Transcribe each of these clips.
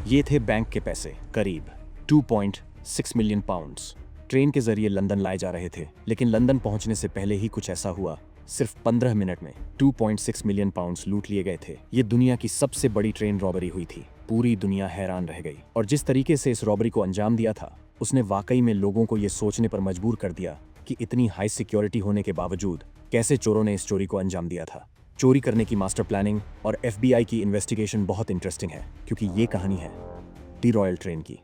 ये थे बैंक के पैसे, करीब 2.6 मिलियन पाउंड्स। ट्रेन के जरिए लंदन लाए जा रहे थे, लेकिन लंदन पहुंचने से पहले ही कुछ ऐसा हुआ। सिर्फ 15 मिनट में 2.6 मिलियन पाउंड्स लूट लिए गए थे। ये दुनिया की सबसे बड़ी ट्रेन रॉबरी हुई थी। पूरी दुनिया हैरान रह गई, और जिस तरीके से इस रॉबरी को अंजाम दिया था, उसने वाकई में लोगों को ये सोचने पर मजबूर कर दिया कि इतनी हाई सिक्योरिटी होने के बावजूद कैसे चोरों ने इस चोरी को अंजाम दिया था। चोरी करने की मास्टर प्लानिंग और FBI की इन्वेस्टिगेशन बहुत इंटरेस्टिंग है, क्योंकि ये कहानी है दी रॉयल ट्रेन की।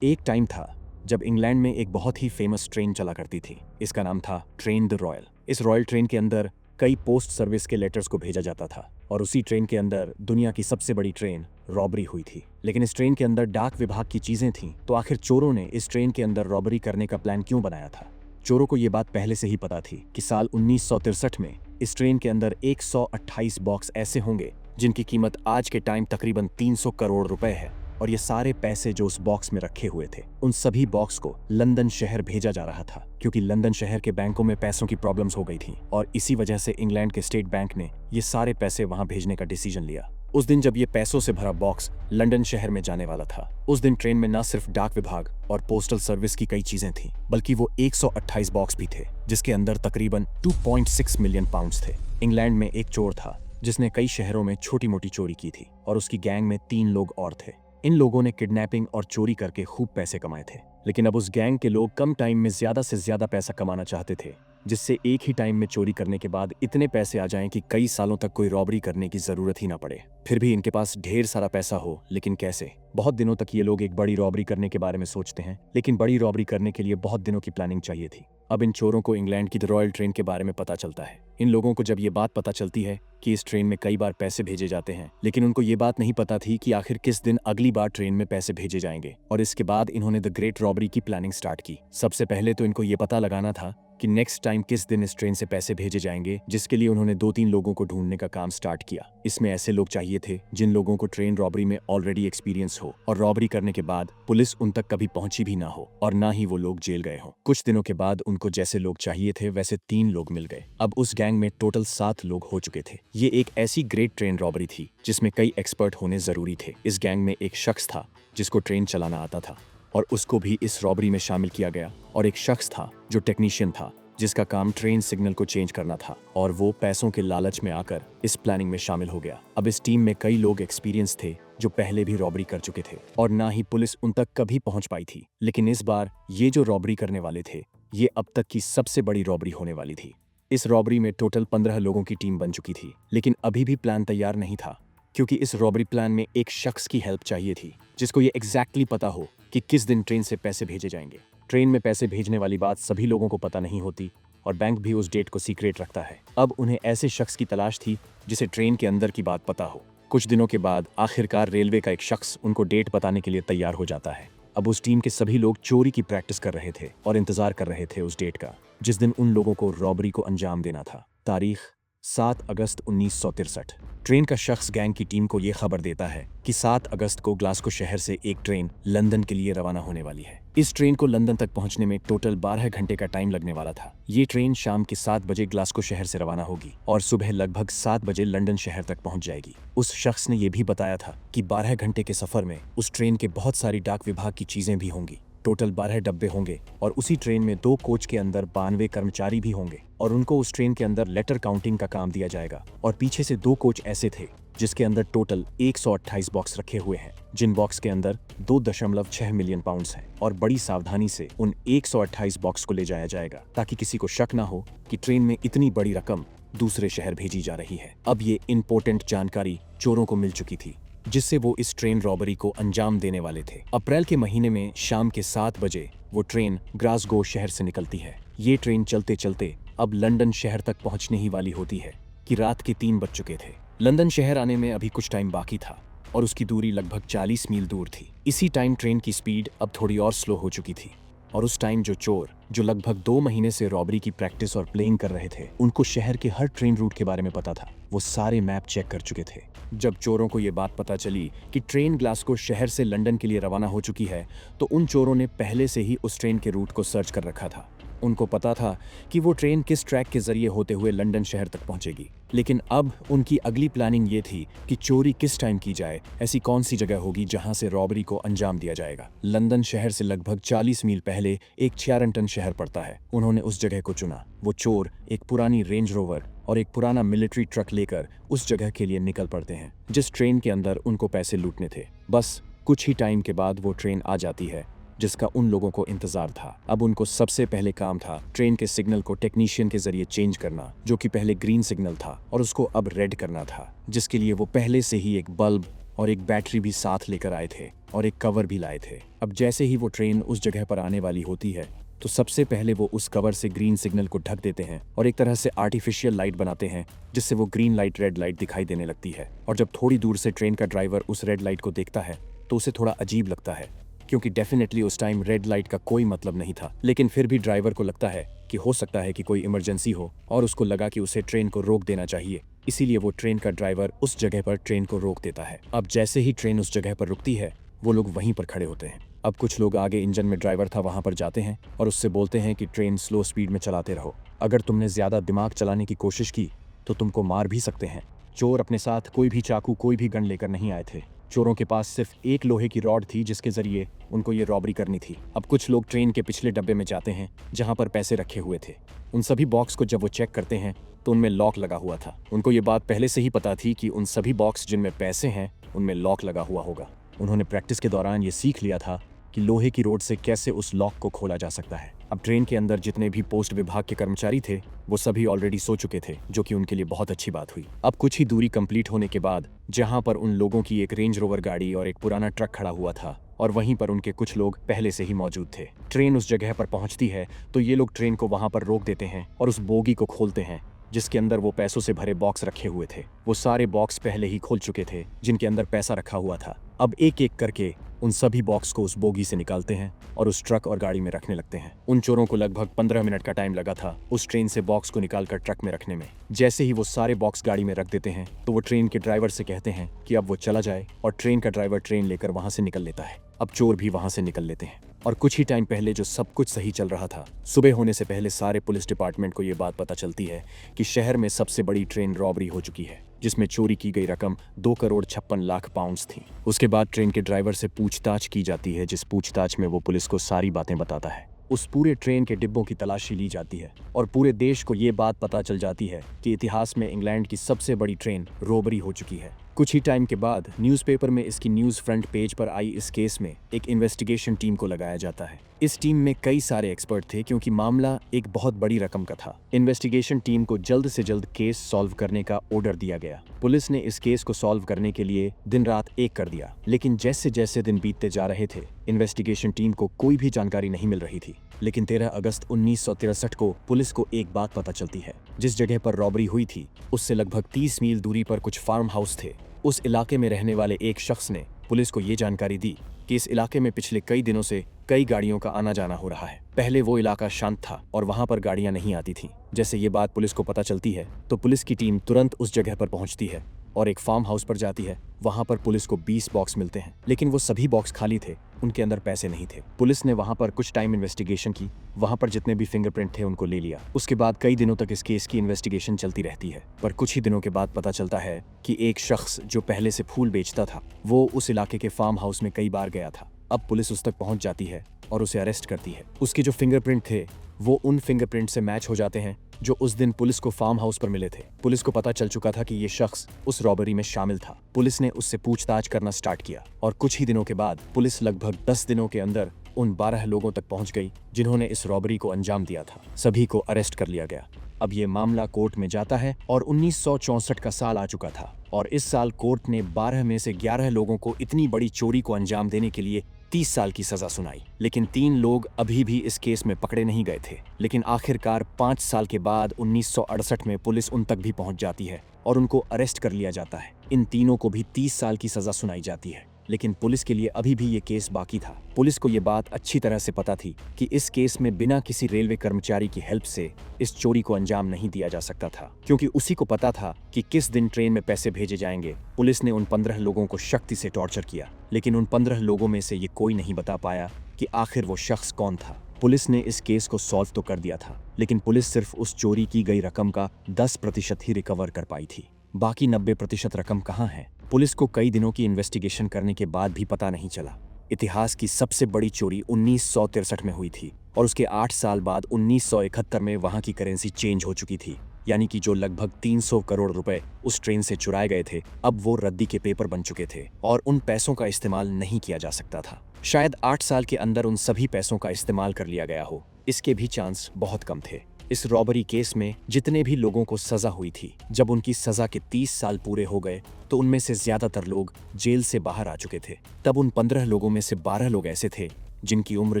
एक टाइम था जब इंग्लैंड में एक बहुत ही फेमस ट्रेन चला करती थी। इसका नाम था ट्रेन द रॉयल। इस रॉयल ट्रेन के अंदर कई पोस्ट सर्विस के लेटर्स को भेजा जाता था, और उसी ट्रेन के अंदर दुनिया की सबसे बड़ी ट्रेन रॉबरी हुई थी। लेकिन इस ट्रेन के अंदर डाक विभाग की चीजें थीं, तो आखिर चोरों ने इस ट्रेन के अंदर रॉबरी करने का प्लान क्यों बनाया था? चोरों को ये बात पहले से ही पता थी कि साल 1963 में इस ट्रेन के अंदर 128 बॉक्स ऐसे होंगे जिनकी कीमत आज के टाइम तकरीबन 300 करोड़ रुपए है, और ये सारे पैसे जो उस बॉक्स में रखे हुए थे, उन सभी बॉक्स को लंदन शहर भेजा जा रहा था, क्योंकि लंदन शहर के बैंकों में पैसों की प्रॉब्लम्स हो गई थी, और इसी वजह से इंग्लैंड के स्टेट बैंक ने ये सारे पैसे वहां भेजने का डिसीजन लिया। उस दिन जब ये पैसों से भरा बॉक्स लंदन शहर में जाने वाला था, उस दिन ट्रेन में न सिर्फ डाक विभाग और पोस्टल सर्विस की कई चीजें थीं, बल्कि वो 128 बॉक्स भी थे, जिसके अंदर तकरीबन 2.6 मिलियन पाउंड्स थे। इंग्लैंड में एक चोर था जिसने कई शहरों में छोटी मोटी चोरी की थी, और उसकी गैंग में 3 लोग और थे। इन लोगों ने किडनैपिंग और चोरी करके खूब पैसे कमाए थे, लेकिन अब उस गैंग के लोग कम टाइम में ज्यादा से ज्यादा पैसा कमाना चाहते थे, जिससे एक ही टाइम में चोरी करने के बाद इतने पैसे आ जाएं कि कई सालों तक कोई रॉबरी करने की जरूरत ही ना पड़े। फिर भी इनके पास ढेर सारा पैसा हो, लेकिन कैसे? बहुत दिनों तक ये लोग एक बड़ी रॉबरी करने के बारे में सोचते हैं, लेकिन बड़ी रॉबरी करने के लिए बहुत दिनों की प्लानिंग चाहिए थी। अब इन चोरों को इंग्लैंड की द रॉयल ट्रेन के बारे में पता चलता है। इन लोगों को जब ये बात पता चलती है कि इस ट्रेन में कई बार पैसे भेजे जाते हैं, लेकिन उनको ये बात नहीं पता थी कि आखिर किस दिन अगली बार ट्रेन में पैसे भेजे जाएंगे, और इसके बाद इन्होंने द ग्रेट रॉबरी की प्लानिंग स्टार्ट की। सबसे पहले तो इनको ये पता लगाना था कि नेक्स्ट टाइम किस दिन इस ट्रेन से पैसे भेजे जाएंगे, जिसके लिए उन्होंने 2-3 लोगों को ढूंढने का काम स्टार्ट किया। इसमें ऐसे लोग चाहिए थे जिन लोगों को ट्रेन रॉबरी में ऑलरेडी एक्सपीरियंस हो, और रॉबरी करने के बाद पुलिस उन तक कभी पहुंची भी ना हो, और ना ही वो लोग जेल गए हों। कुछ दिनों के बाद उनको जैसे लोग चाहिए थे वैसे 3 लोग मिल गए। अब उस गैंग में टोटल 7 लोग हो चुके थे। ये एक ऐसी ग्रेट ट्रेन रॉबरी थी जिसमें कई एक्सपर्ट होने जरूरी थे। इस गैंग में एक शख्स था जिसको ट्रेन चलाना आता था, और उसको भी इस रॉबरी में शामिल किया गया। और एक शख्स था जो टेक्नीशियन था, जिसका काम ट्रेन सिग्नल को चेंज करना था, और वो पैसों के लालच में आकर इस प्लानिंग में शामिल हो गया। अब इस टीम में कई लोग एक्सपीरियंस थे जो पहले भी रॉबरी कर चुके थे, और ना ही पुलिस उन तक कभी पहुंच पाई थी। लेकिन इस बार ये जो रॉबरी करने वाले थे, ये अब तक की सबसे बड़ी रॉबरी होने वाली थी। इस रॉबरी में टोटल 15 लोगों की टीम बन चुकी थी, लेकिन अभी भी प्लान तैयार नहीं था, क्योंकि इस रॉबरी प्लान में एक शख्स की हेल्प चाहिए थी, जिसको ये एग्जैक्टली पता हो कि किस दिन ट्रेन से पैसे भेजे जाएंगे। ट्रेन में पैसे भेजने वाली बात सभी लोगों को पता नहीं होती, और बैंक भी उस डेट को सीक्रेट रखता है। अब उन्हें ऐसे शख्स की तलाश थी जिसे ट्रेन के अंदर की बात पता हो। कुछ दिनों के बाद आखिरकार रेलवे का एक शख्स उनको डेट बताने के लिए तैयार हो जाता है। अब उस टीम के सभी लोग चोरी की प्रैक्टिस कर रहे थे और इंतजार कर रहे थे उस डेट का, जिस दिन उन लोगों को रॉबरी को अंजाम देना था। तारीख 7 अगस्त 1963। ट्रेन का शख्स गैंग की टीम को यह खबर देता है कि 7 अगस्त को ग्लासगो शहर से एक ट्रेन लंदन के लिए रवाना होने वाली है। इस ट्रेन को लंदन तक पहुंचने में टोटल 12 घंटे का टाइम लगने वाला था। ये ट्रेन शाम के 7 बजे ग्लासगो शहर से रवाना होगी और सुबह लगभग 7 बजे लंदन शहर तक पहुंच जाएगी। उस शख्स ने यह भी बताया था कि 12 घंटे के सफर में उस ट्रेन के बहुत सारी डाक विभाग की चीजें भी होंगी। टोटल 12 डब्बे होंगे, और उसी ट्रेन में 2 कोच के अंदर 92 कर्मचारी भी होंगे, और उनको उस ट्रेन के अंदर लेटर काउंटिंग का काम दिया जाएगा। और पीछे से 2 कोच ऐसे थे जिसके अंदर टोटल 128 बॉक्स रखे हुए हैं, जिन बॉक्स के अंदर 2.6 मिलियन पाउंड्स हैं, और बड़ी सावधानी से उन 128 बॉक्स को ले जाया जाएगा ताकि किसी को शक ना हो कि ट्रेन में इतनी बड़ी रकम दूसरे शहर भेजी जा रही है। अब ये इंपॉर्टेंट जानकारी चोरों को मिल चुकी थी, जिससे वो इस ट्रेन रॉबरी को अंजाम देने वाले थे। अप्रैल के महीने में शाम के 7 बजे वो ट्रेन ग्लासगो शहर से निकलती है। ये ट्रेन चलते चलते अब लंदन शहर तक पहुंचने ही वाली होती है कि रात के 3 बज चुके थे। लंदन शहर आने में अभी कुछ टाइम बाकी था, और उसकी दूरी लगभग 40 मील दूर थी। इसी टाइम ट्रेन की स्पीड अब थोड़ी और स्लो हो चुकी थी, और उस टाइम जो चोर जो लगभग 2 महीने से रॉबरी की प्रैक्टिस और प्लेइंग कर रहे थे, उनको शहर के हर ट्रेन रूट के बारे में पता था। वो सारे मैप चेक कर चुके थे। जब चोरों को ये बात पता चली कि ट्रेन ग्लासगो शहर से लंदन के लिए रवाना हो चुकी है, तो उन चोरों ने पहले से ही उस ट्रेन के रूट को सर्च कर रखा था। उनको पता था कि वो ट्रेन किस ट्रैक के जरिए होते हुए लंदन शहर तक पहुंचेगी, लेकिन अब उनकी अगली प्लानिंग ये थी कि चोरी किस टाइम की जाए, ऐसी कौन सी जगह होगी जहां से रॉबरी को अंजाम दिया जाएगा। लंदन शहर से लगभग 40 मील पहले एक चारंटन शहर पड़ता है। उन्होंने उस जगह को चुना। वो चोर एक पुरानी रेंज रोवर और एक पुराना मिलिट्री ट्रक लेकर उस जगह के लिए निकल पड़ते हैं जिस ट्रेन के अंदर उनको पैसे लूटने थे। बस कुछ ही टाइम के बाद वो ट्रेन आ जाती है जिसका उन लोगों को इंतजार था। अब उनको सबसे पहले काम था ट्रेन के सिग्नल को टेक्नीशियन के जरिए चेंज करना, जो कि पहले ग्रीन सिग्नल था और उसको अब रेड करना था, जिसके लिए वो पहले से ही एक बल्ब और एक बैटरी भी साथ लेकर आए थे और एक कवर भी लाए थे। अब जैसे ही वो ट्रेन उस जगह पर आने वाली होती है तो सबसे पहले वो उस कवर से ग्रीन सिग्नल को ढक देते हैं और एक तरह से आर्टिफिशियल लाइट बनाते हैं जिससे वो ग्रीन लाइट रेड लाइट दिखाई देने लगती है। और जब थोड़ी दूर से ट्रेन का ड्राइवर उस रेड लाइट को देखता है तो उसे थोड़ा अजीब लगता है, क्योंकि डेफिनेटली उस टाइम रेड लाइट का कोई मतलब नहीं था, लेकिन फिर भी ड्राइवर को लगता है कि हो सकता है कि कोई इमरजेंसी हो और उसको लगा कि उसे ट्रेन को रोक देना चाहिए। इसीलिए वो ट्रेन का ड्राइवर उस जगह पर ट्रेन को रोक देता है। अब जैसे ही ट्रेन उस जगह पर रुकती है वो लोग वहीं पर खड़े होते हैं। अब कुछ लोग आगे इंजन में ड्राइवर था वहां पर जाते हैं और उससे बोलते हैं कि ट्रेन स्लो स्पीड में चलाते रहो, अगर तुमने ज्यादा दिमाग चलाने की कोशिश की तो तुमको मार भी सकते हैं। चोर अपने साथ कोई भी चाकू कोई भी गन लेकर नहीं आए थे। चोरों के पास सिर्फ एक लोहे की रॉड थी जिसके जरिए उनको ये रॉबरी करनी थी। अब कुछ लोग ट्रेन के पिछले डब्बे में जाते हैं जहां पर पैसे रखे हुए थे। उन सभी बॉक्स को जब वो चेक करते हैं तो उनमें लॉक लगा हुआ था। उनको ये बात पहले से ही पता थी कि उन सभी बॉक्स जिनमें पैसे हैं उनमें लॉक लगा हुआ होगा। उन्होंने प्रैक्टिस के दौरान ये सीख लिया था कि लोहे की रोड से कैसे उस लॉक को खोला जा सकता है। अब ट्रेन के अंदर जितने भी पोस्ट विभाग के कर्मचारी थे वो सभी ऑलरेडी सो चुके थे, जो कि उनके लिए बहुत अच्छी बात हुई। अब कुछ ही दूरी कंप्लीट होने के बाद जहां पर उन लोगों की एक रेंज रोवर गाड़ी और एक पुराना ट्रक खड़ा हुआ था और वहीं पर उनके कुछ लोग पहले से ही मौजूद थे। ट्रेन उस जगह पर पहुंचती है तो ये लोग ट्रेन को वहां पर रोक देते हैं और उस बोगी को खोलते हैं जिसके अंदर वो पैसों से भरे बॉक्स रखे हुए थे। वो सारे बॉक्स पहले ही खोल चुके थे जिनके अंदर पैसा रखा हुआ था। अब एक एक करके उन सभी बॉक्स को उस बोगी से निकालते हैं और उस ट्रक और गाड़ी में रखने लगते हैं। उन चोरों को लगभग 15 मिनट का टाइम लगा था उस ट्रेन से बॉक्स को निकालकर ट्रक में रखने में। जैसे ही वो सारे बॉक्स गाड़ी में रख देते हैं तो वो ट्रेन के ड्राइवर से कहते हैं कि अब वो चला जाए और ट्रेन का ड्राइवर ट्रेन लेकर वहां से निकल लेता है। अब चोर भी वहां से निकल लेते हैं और कुछ ही टाइम पहले जो सब कुछ सही चल रहा था, सुबह होने से पहले सारे पुलिस डिपार्टमेंट को ये बात पता चलती है कि शहर में सबसे बड़ी ट्रेन रॉबरी हो चुकी है जिसमें चोरी की गई रकम 2,56,00,000 पाउंड्स थी। उसके बाद ट्रेन के ड्राइवर से पूछताछ की जाती है, जिस पूछताछ में वो पुलिस को सारी बातें बताता है। उस पूरे ट्रेन के डिब्बों की तलाशी ली जाती है और पूरे देश को ये बात पता चल जाती है कि इतिहास में इंग्लैंड की सबसे बड़ी ट्रेन रॉबरी हो चुकी है। कुछ ही टाइम के बाद न्यूज़पेपर में इसकी न्यूज़ फ्रंट पेज पर आई इस केस में एक इन्वेस्टिगेशन टीम को लगाया जाता है। इस टीम में कई सारे एक्सपर्ट थे क्योंकि मामला एक बहुत बड़ी रकम का था। इन्वेस्टिगेशन टीम को जल्द से जल्द केस सॉल्व करने का ऑर्डर दिया गया। पुलिस ने इस केस को सॉल्व करने के लिए दिन रात एक कर दिया, लेकिन जैसे जैसे दिन बीतते जा रहे थे इन्वेस्टिगेशन टीम को कोई भी जानकारी नहीं मिल रही थी। लेकिन 13 अगस्त 1963 को पुलिस को एक बात पता चलती है। जिस जगह पर रॉबरी हुई थी उससे लगभग 30 मील दूरी पर कुछ फार्म हाउस थे। उस इलाके में रहने वाले एक शख्स ने पुलिस को ये जानकारी दी कि इस इलाके में पिछले कई दिनों से कई गाड़ियों का आना जाना हो रहा है। पहले वो इलाका शांत था और वहां पर गाड़ियां नहीं आती थीं। जैसे ये बात पुलिस को पता चलती है तो पुलिस की टीम तुरंत उस जगह पर पहुंचती है और एक फार्म हाउस पर जाती है। वहां पर पुलिस को 20 बॉक्स मिलते हैं, लेकिन वो सभी बॉक्स खाली थे, उनके अंदर पैसे नहीं थे। पुलिस ने वहां पर कुछ टाइम इन्वेस्टिगेशन की, वहां पर जितने भी फिंगरप्रिंट थे उनको ले लिया। उसके बाद कई दिनों तक इस केस की इन्वेस्टिगेशन चलती रहती है, पर कुछ ही दिनों के बाद पता चलता है कि एक शख्स जो पहले से फूल बेचता था वो उस इलाके के फार्म हाउस में कई बार गया था। अब पुलिस उस तक पहुंच जाती है और उसे अरेस्ट करती है। उसके जो फिंगरप्रिंट थे वो उन फिंगरप्रिंट से मैच हो जाते हैं जो उस दिन पुलिस को फार्म हाउस पर मिले थे। पुलिस को पता चल चुका था कि ये शख्स उस रॉबरी में शामिल था। पुलिस ने उससे पूछताछ करना स्टार्ट किया और कुछ ही दिनों के बाद पुलिस लगभग 10 दिनों के अंदर उन 12 लोगों तक पहुंच गई जिन्होंने इस रॉबरी को अंजाम दिया था। सभी को अरेस्ट कर लिया गया। अब ये मामला कोर्ट में जाता है और 1964 का साल आ चुका था और इस साल कोर्ट ने 12 में से 11 लोगों को इतनी बड़ी चोरी को अंजाम देने के लिए 30 साल की सजा सुनाई। लेकिन 3 लोग अभी भी इस केस में पकड़े नहीं गए थे। लेकिन आखिरकार 5 साल के बाद 1968 में पुलिस उन तक भी पहुंच जाती है और उनको अरेस्ट कर लिया जाता है। इन तीनों को भी 30 साल की सजा सुनाई जाती है। लेकिन पुलिस के लिए अभी भी ये केस बाकी था। पुलिस को ये बात अच्छी तरह से पता थी कि इस केस में बिना किसी रेलवे कर्मचारी की हेल्प से इस चोरी को अंजाम नहीं दिया जा सकता था, क्योंकि उसी को पता था कि किस दिन ट्रेन में पैसे भेजे जाएंगे। पुलिस ने उन 15 लोगों को शक्ति से टॉर्चर किया, लेकिन उन 15 लोगों में से ये कोई नहीं बता पाया कि आखिर वो शख्स कौन था। पुलिस ने इस केस को सॉल्व तो कर दिया था, लेकिन पुलिस सिर्फ उस चोरी की गई रकम का 10% ही रिकवर कर पाई थी। बाकी 90% रकम कहाँ है? पुलिस को कई दिनों की इन्वेस्टिगेशन करने के बाद भी पता नहीं चला। इतिहास की सबसे बड़ी चोरी 1963 में हुई थी और उसके 8 साल बाद 1971 में वहां की करेंसी चेंज हो चुकी थी, यानी कि जो लगभग 300 करोड़ रुपए उस ट्रेन से चुराए गए थे, अब वो रद्दी के पेपर बन चुके थे और उन पैसों का इस्तेमाल नहीं किया जा सकता था। शायद 8 साल के अंदर उन सभी पैसों का इस्तेमाल कर लिया गया हो, इसके भी चांस बहुत कम थे। इस रॉबरी केस में जितने भी लोगों को सजा हुई थी, जब उनकी सजा के 30 साल पूरे हो गए तो उनमें से ज्यादातर लोग जेल से बाहर आ चुके थे। तब उन 15 लोगों में से 12 लोग ऐसे थे जिनकी उम्र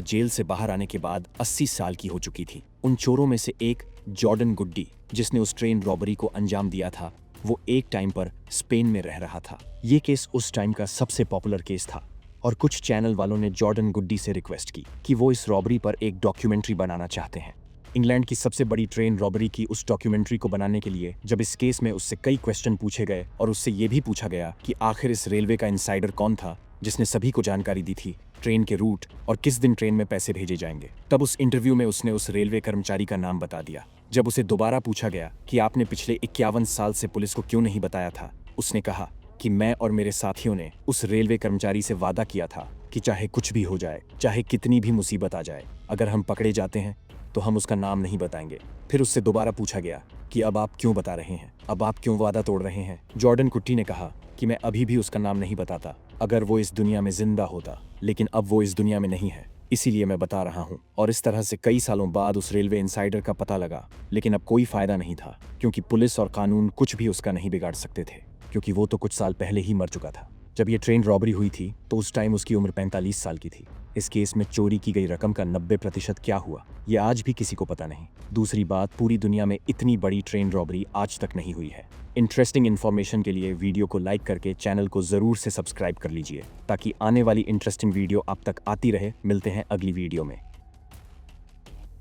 जेल से बाहर आने के बाद 80 साल की हो चुकी थी। उन चोरों में से एक जॉर्डन गुड्डी, जिसने उस ट्रेन रॉबरी को अंजाम दिया था, वो एक टाइम पर स्पेन में रह रहा था। ये केस उस टाइम का सबसे पॉपुलर केस था और कुछ चैनल वालों ने जॉर्डन गुड्डी से रिक्वेस्ट की कि वो इस रॉबरी पर एक डॉक्यूमेंट्री बनाना चाहते हैं। इंग्लैंड की सबसे बड़ी ट्रेन रॉबरी की उस डॉक्यूमेंट्री को बनाने के लिए जब इस केस में उससे कई क्वेश्चन पूछे गए और उससे ये भी पूछा गया कि आखिर इस रेलवे का इनसाइडर कौन था जिसने सभी को जानकारी दी थी ट्रेन के रूट और किस दिन ट्रेन में पैसे भेजे जाएंगे, तब उस इंटरव्यू में उसने उस रेलवे कर्मचारी का नाम बता दिया। जब उसे दोबारा पूछा गया कि आपने पिछले 51 साल से पुलिस को क्यों नहीं बताया था, उसने कहा कि मैं और मेरे साथियों ने उस रेलवे कर्मचारी से वादा किया था कि चाहे कुछ भी हो जाए, चाहे कितनी भी मुसीबत आ जाए, अगर हम पकड़े जाते हैं तो हम उसका नाम नहीं बताएंगे। फिर उससे दोबारा पूछा गया कि अब आप क्यों बता रहे हैं, अब आप क्यों वादा तोड़ रहे हैं। जॉर्डन कुट्टी ने कहा कि मैं अभी भी उसका नाम नहीं बताता अगर वो इस दुनिया में जिंदा होता, लेकिन अब वो इस दुनिया में नहीं है, इसीलिए मैं बता रहा हूँ। और इस तरह से कई सालों बाद उस रेलवे इनसाइडर का पता लगा, लेकिन अब कोई फायदा नहीं था क्योंकि पुलिस और कानून कुछ भी उसका नहीं बिगाड़ सकते थे, क्योंकि वो तो कुछ साल पहले ही मर चुका था। जब ये ट्रेन रॉबरी हुई थी तो उस टाइम उसकी उम्र 45 साल की थी। इस केस में चोरी की गई रकम का 90% क्या हुआ, ये आज भी किसी को पता नहीं। दूसरी बात, पूरी दुनिया में इतनी बड़ी ट्रेन रॉबरी आज तक नहीं हुई है। इंटरेस्टिंग इन्फॉर्मेशन के लिए वीडियो को लाइक करके चैनल को जरूर से सब्सक्राइब कर लीजिए ताकि आने वाली इंटरेस्टिंग वीडियो आप तक आती रहे। मिलते हैं अगली वीडियो में।